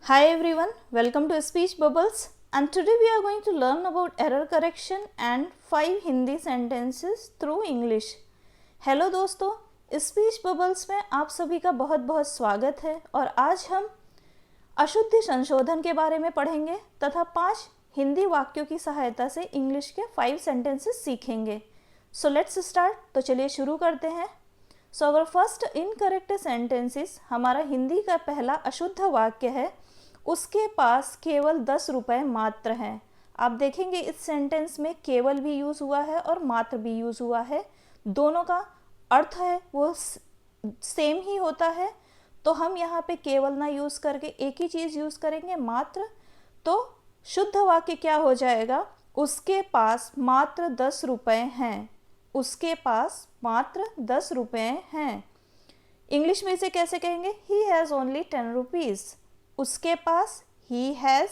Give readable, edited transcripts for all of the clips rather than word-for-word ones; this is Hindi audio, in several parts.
Hi everyone, welcome to Speech Bubbles, and today we are going to learn about error correction and 5 Hindi sentences through English. Hello दोस्तों, स्पीच बबल्स में आप सभी का बहुत बहुत स्वागत है और आज हम अशुद्धि संशोधन के बारे में पढ़ेंगे तथा 5 हिंदी वाक्यों की सहायता से इंग्लिश के 5 सेंटेंसेस सीखेंगे. So let's start. तो चलिए शुरू करते हैं. सो अवर फर्स्ट इनकरेक्ट सेंटेंसेस, हमारा हिंदी का पहला अशुद्ध वाक्य है, उसके पास केवल 10 रुपये मात्र हैं. आप देखेंगे इस सेंटेंस में केवल भी यूज़ हुआ है और मात्र भी यूज़ हुआ है. दोनों का अर्थ है वो सेम ही होता है. तो हम यहाँ पे केवल ना यूज़ करके एक ही चीज़ यूज़ करेंगे, मात्र. तो शुद्ध वाक्य क्या हो जाएगा? उसके पास मात्र 10 रुपये हैं. उसके पास मात्र 10 रुपये हैं. इंग्लिश में इसे कैसे कहेंगे? He has only 10 rupees. उसके पास ही हैज़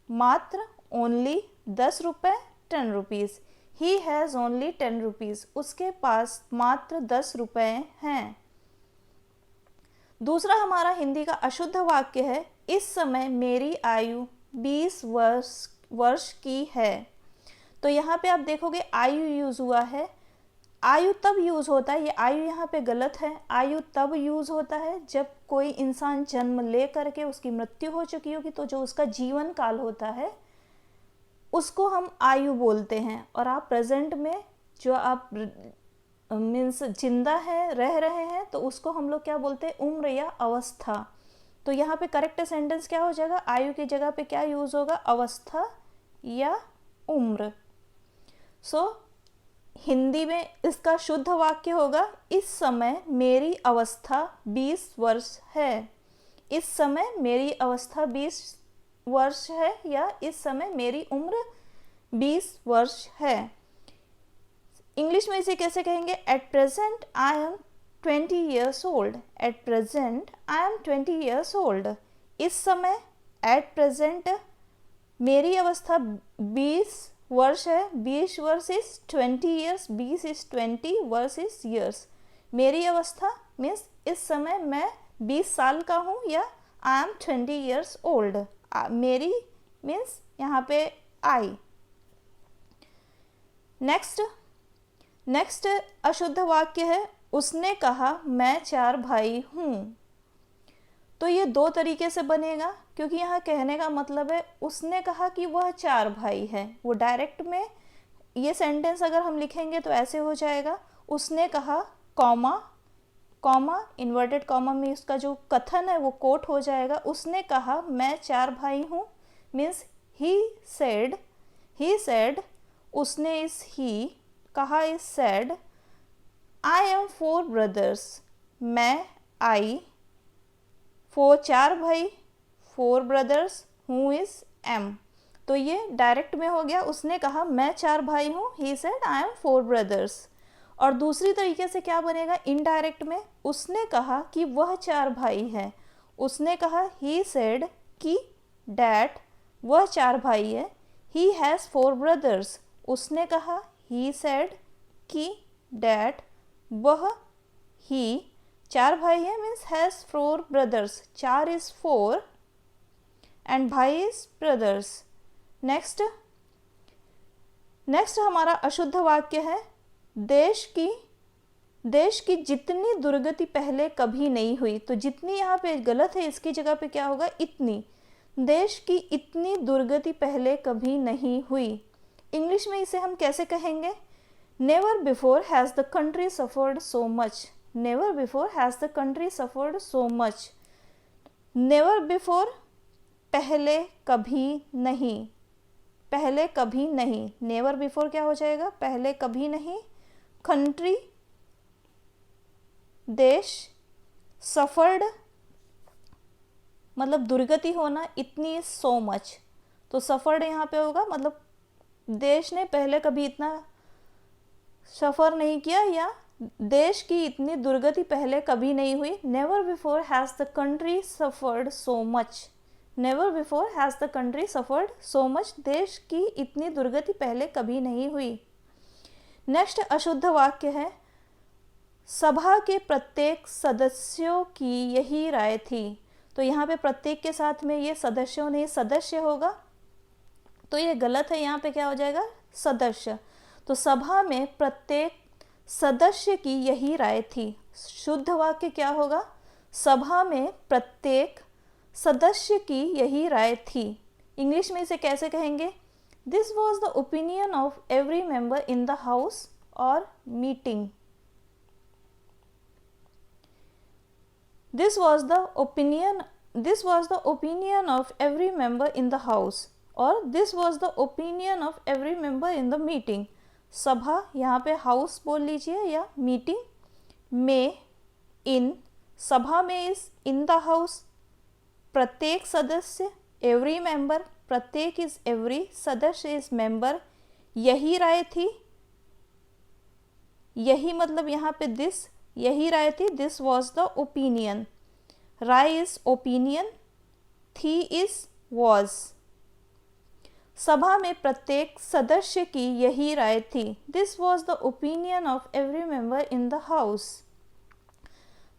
मात्र ओनली 10 रुपये 10 rupees. He has only 10 rupees. उसके पास मात्र 10 रुपये हैं. दूसरा हमारा हिंदी का अशुद्ध वाक्य है, इस समय मेरी आयु 20 वर्ष की है. तो यहाँ पे आप देखोगे आयु यूज़ हुआ है. आयु तब यूज़ होता है, ये आयु यहाँ पे गलत है. आयु तब यूज़ होता है जब कोई इंसान जन्म ले करके उसकी मृत्यु हो चुकी होगी, तो जो उसका जीवन काल होता है उसको हम आयु बोलते हैं. और आप प्रेजेंट में जो आप मीन्स जिंदा है, रह रहे हैं, तो उसको हम लोग क्या बोलते हैं? उम्र या अवस्था. तो यहाँ पे करेक्ट सेंटेंस क्या हो जाएगा? आयु की जगह पे क्या यूज़ होगा? अवस्था या उम्र. सो हिंदी में इसका शुद्ध वाक्य होगा, इस समय मेरी अवस्था 20 वर्ष है. इस समय मेरी अवस्था 20 वर्ष है, या इस समय मेरी उम्र 20 वर्ष है. इंग्लिश में इसे कैसे कहेंगे? At present I am 20 years old. At present I am 20 years old. इस समय, एट प्रेजेंट, मेरी अवस्था 20 वर्ष है. 20 वर्ष इज 20 ईयर्स. 20 इज 20, वर्ष इज ईयर्स. मेरी अवस्था मीन्स इस समय मैं 20 साल का हूँ, या आई एम 20 ईयर्स ओल्ड. मेरी मीन्स यहाँ पे आई. नेक्स्ट अशुद्ध वाक्य है, उसने कहा मैं 4 भाई हूँ. तो ये 2 तरीके से बनेगा, क्योंकि यहाँ कहने का मतलब है उसने कहा कि वह 4 भाई है. वो डायरेक्ट में ये सेंटेंस अगर हम लिखेंगे तो ऐसे हो जाएगा, उसने कहा कॉमा इन्वर्टेड कॉमा में इसका जो कथन है वो कोट हो जाएगा. उसने कहा मैं 4 भाई हूँ मीन्स ही सेड. उसने इस ही, कहा इस सेड. I am 4 brothers. मैं आई 4 भाई, 4 ब्रदर्स, हु इज एम. तो ये डायरेक्ट में हो गया, उसने कहा मैं 4 भाई हूँ, he said I am 4 brothers. और दूसरी तरीके से क्या बनेगा? इनडायरेक्ट में, उसने कहा कि वह 4 भाई है. उसने कहा ही सेड कि डैट वह 4 भाई है. He has 4 brothers. उसने कहा ही सेड कि डैट वह ही 4 भाई है means has 4 brothers. 4 is 4 and भाई इज ब्रदर्स. नेक्स्ट हमारा अशुद्ध वाक्य है, देश की जितनी दुर्गति पहले कभी नहीं हुई. तो जितनी यहाँ पे गलत है, इसकी जगह पे क्या होगा? इतनी. देश की इतनी दुर्गति पहले कभी नहीं हुई. इंग्लिश में इसे हम कैसे कहेंगे? Never before has the country suffered so much. Never before has the country suffered so much. Never before पहले कभी नहीं. पहले कभी नहीं. नेवर बिफोर क्या हो जाएगा? पहले कभी नहीं. कंट्री देश, सफर्ड मतलब दुर्गति होना, इतनी सो मच. तो सफर्ड यहाँ पे होगा मतलब देश ने पहले कभी इतना सफ़र नहीं किया, या देश की इतनी दुर्गति पहले कभी नहीं हुई. Never before has the country suffered so much. Never before has the country suffered so much. देश की इतनी दुर्गति पहले कभी नहीं हुई. नेक्स्ट अशुद्ध वाक्य है, सभा के प्रत्येक सदस्यों की यही राय थी. तो यहाँ पे प्रत्येक के साथ में ये सदस्यों नहीं सदस्य होगा, तो ये गलत है। यहाँ पे क्या हो जाएगा, सदस्य। तो सभा में प्रत्येक सदस्य की यही राय थी। शुद्ध वाक्य क्या होगा, सभा में प्रत्येक सदस्य की यही राय थी। इंग्लिश में इसे कैसे कहेंगे, this was the opinion of every member in the house और meeting. This was the opinion of every member in the house, और this was the opinion of every member in the meeting। सभा, यहाँ पे हाउस बोल लीजिए या मीटिंग में, इन सभा में, इस इन द हाउस प्रत्येक सदस्य, एवरी मेंबर प्रत्येक इज एवरी, सदस्य इज मेंबर, यही राय थी। यही मतलब यहाँ पे दिस, यही राय थी। दिस वॉज द ओपिनियन, राय इज ओपिनियन, थी इज वॉज। सभा में प्रत्येक सदस्य की यही राय थी। This was the opinion of every member in the house.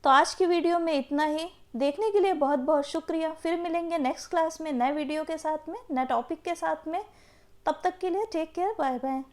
तो आज की वीडियो में इतना ही। देखने के लिए बहुत बहुत शुक्रिया। फिर मिलेंगे नेक्स्ट क्लास में नए वीडियो के साथ में, नए टॉपिक के साथ में। तब तक के लिए टेक केयर, बाय बाय।